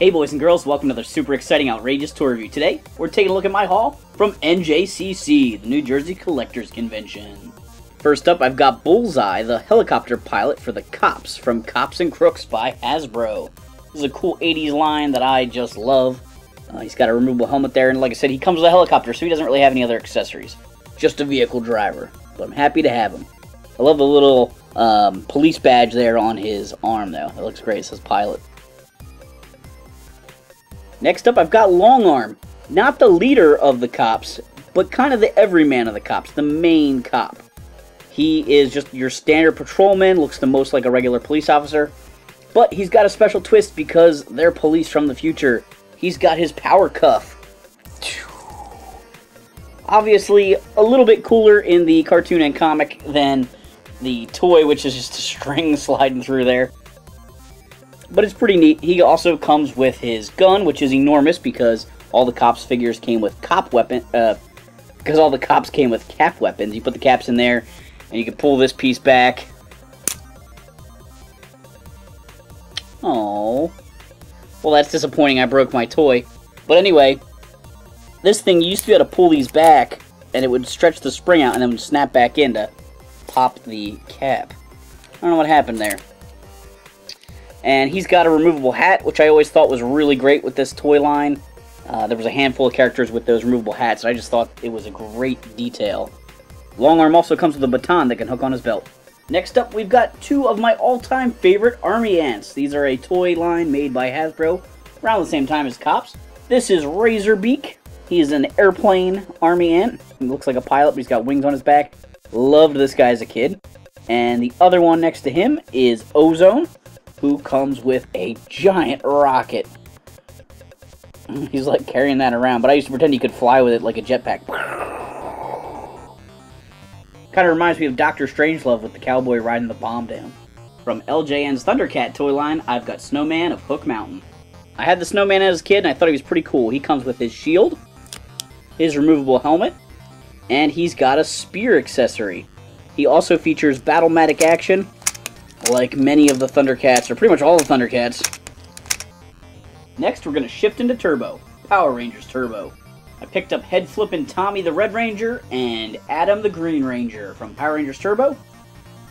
Hey boys and girls, welcome to another super exciting, outrageous toy review. Today, we're taking a look at my haul from NJCC, the New Jersey Collectors Convention. First up, I've got Bullseye, the helicopter pilot for the Cops from Cops and Crooks by Hasbro. This is a cool 80s line that I just love. He's got a removable helmet there, and like I said, he comes with a helicopter, so he doesn't really have any other accessories. Just a vehicle driver, but I'm happy to have him. I love the little police badge there on his arm, though. It looks great. It says pilot. Next up, I've got Long Arm. Not the leader of the Cops, but kind of the everyman of the Cops, the main cop. He is just your standard patrolman, looks the most like a regular police officer, but he's got a special twist because they're police from the future. He's got his power cuff. Obviously, a little bit cooler in the cartoon and comic than the toy, which is just a string sliding through there. But it's pretty neat. He also comes with his gun, which is enormous because all the Cops figures came with cap weapons. You put the caps in there, and you can pull this piece back. Oh, well, that's disappointing. I broke my toy. But anyway, this thing, you used to be able to pull these back, and it would stretch the spring out, and then would snap back in to pop the cap. I don't know what happened there. And he's got a removable hat, which I always thought was really great with this toy line. There was a handful of characters with those removable hats, and I just thought it was a great detail. Long Arm also comes with a baton that can hook on his belt. Next up, we've got two of my all-time favorite Army Ants. These are a toy line made by Hasbro around the same time as Cops. This is Razorbeak. He is an airplane Army Ant. He looks like a pilot, but he's got wings on his back. Loved this guy as a kid. And the other one next to him is Ozone, who comes with a giant rocket. He's like carrying that around, but I used to pretend he could fly with it like a jetpack. Kind of reminds me of Dr. Strangelove with the cowboy riding the bomb down. From LJN's Thundercat toy line, I've got Snowman of Hook Mountain. I had the Snowman as a kid, and I thought he was pretty cool. He comes with his shield, his removable helmet, and he's got a spear accessory. He also features Battlematic action, like many of the Thundercats, or pretty much all the Thundercats. Next, we're going to shift into Turbo, Power Rangers Turbo. I picked up Head Flippin' Tommy the Red Ranger and Adam the Green Ranger from Power Rangers Turbo.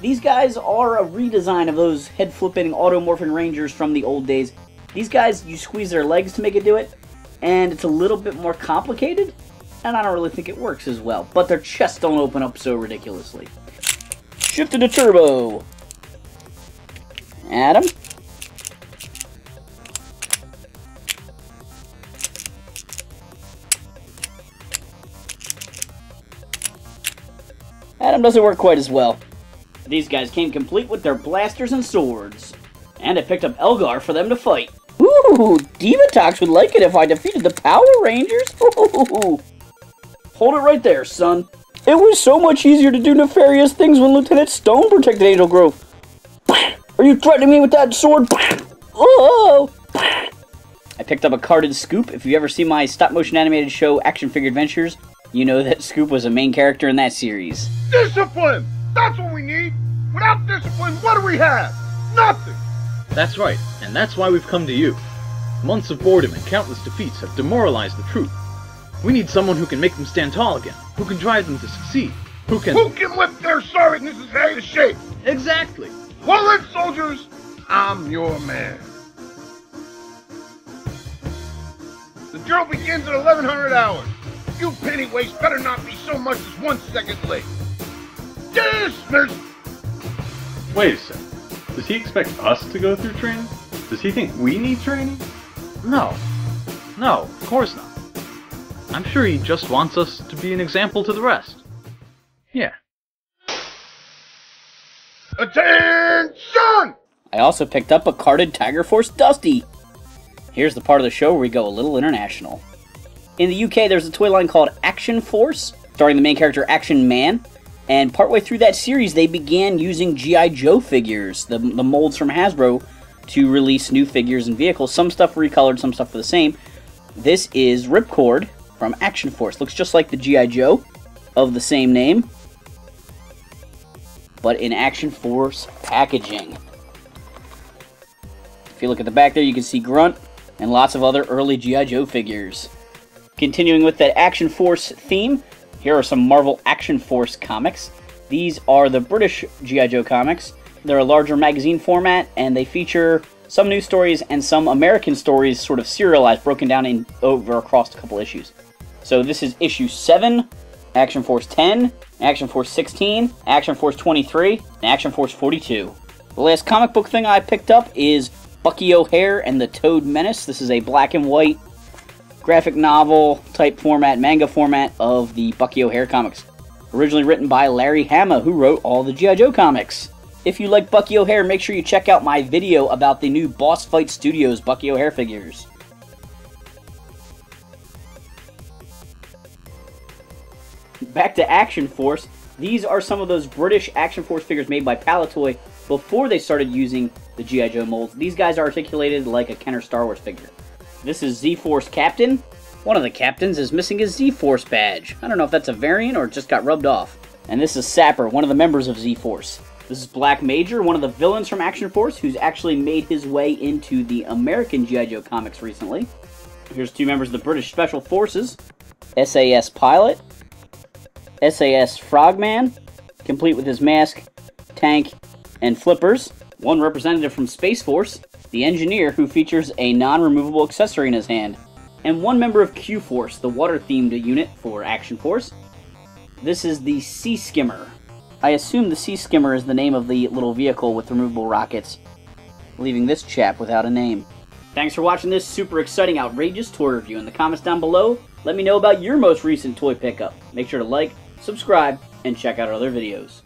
These guys are a redesign of those head flipping automorphin Rangers from the old days. These guys, you squeeze their legs to make it do it, and it's a little bit more complicated, and I don't really think it works as well, but their chests don't open up so ridiculously. Shift into Turbo. Adam. Adam doesn't work quite as well. These guys came complete with their blasters and swords. And I picked up Elgar for them to fight. Ooh, Divatox would like it if I defeated the Power Rangers. Ooh. Hold it right there, son. It was so much easier to do nefarious things when Lieutenant Stone protected Angel Grove. Are you threatening me with that sword? Oh! I picked up a carded Scoop. If you ever see my stop-motion animated show, Action Figure Adventures, you know that Scoop was a main character in that series. Discipline! That's what we need! Without discipline, what do we have? Nothing! That's right, and that's why we've come to you. Months of boredom and countless defeats have demoralized the troop. We need someone who can make them stand tall again, who can drive them to succeed, who can whip their sorrowness into shape! Exactly! Well then, soldiers, I'm your man. The drill begins at 1100 hours. You pennyweights better not be so much as 1 second late. Dismissed! Wait a second. Does he expect us to go through training? Does he think we need training? No. No, of course not. I'm sure he just wants us to be an example to the rest. Yeah. Attention! I also picked up a carded Tiger Force Dusty. Here's the part of the show where we go a little international. In the UK, there's a toy line called Action Force, starring the main character Action Man. And partway through that series, they began using G.I. Joe figures, the molds from Hasbro, to release new figures and vehicles. Some stuff recolored, some stuff for the same. This is Ripcord from Action Force. Looks just like the G.I. Joe of the same name, but in Action Force packaging. If you look at the back there, you can see Grunt, and lots of other early G.I. Joe figures. Continuing with that Action Force theme, here are some Marvel Action Force comics. These are the British G.I. Joe comics. They're a larger magazine format, and they feature some new stories and some American stories sort of serialized, broken down over across a couple issues. So this is issue 7, Action Force 10, Action Force 16, Action Force 23, and Action Force 42. The last comic book thing I picked up is Bucky O'Hare and the Toad Menace. This is a black and white graphic novel type format, manga format of the Bucky O'Hare comics. Originally written by Larry Hama, who wrote all the G.I. Joe comics. If you like Bucky O'Hare, make sure you check out my video about the new Boss Fight Studios Bucky O'Hare figures. Back to Action Force. These are some of those British Action Force figures made by Palitoy before they started using the G.I. Joe molds. These guys are articulated like a Kenner Star Wars figure. This is Z-Force Captain. One of the captains is missing his Z-Force badge. I don't know if that's a variant or it just got rubbed off. And this is Sapper, one of the members of Z-Force. This is Black Major, one of the villains from Action Force, who's actually made his way into the American G.I. Joe comics recently. Here's 2 members of the British Special Forces. SAS Pilot, SAS Frogman, complete with his mask, tank, and flippers. 1 representative from Space Force, the Engineer, who features a non-removable accessory in his hand. And 1 member of Q-Force, the water-themed unit for Action Force. This is the Sea Skimmer. I assume the Sea Skimmer is the name of the little vehicle with removable rockets, leaving this chap without a name. Thanks for watching this super exciting, outrageous toy review. In the comments down below, let me know about your most recent toy pickup. Make sure to like, subscribe, and check out our other videos.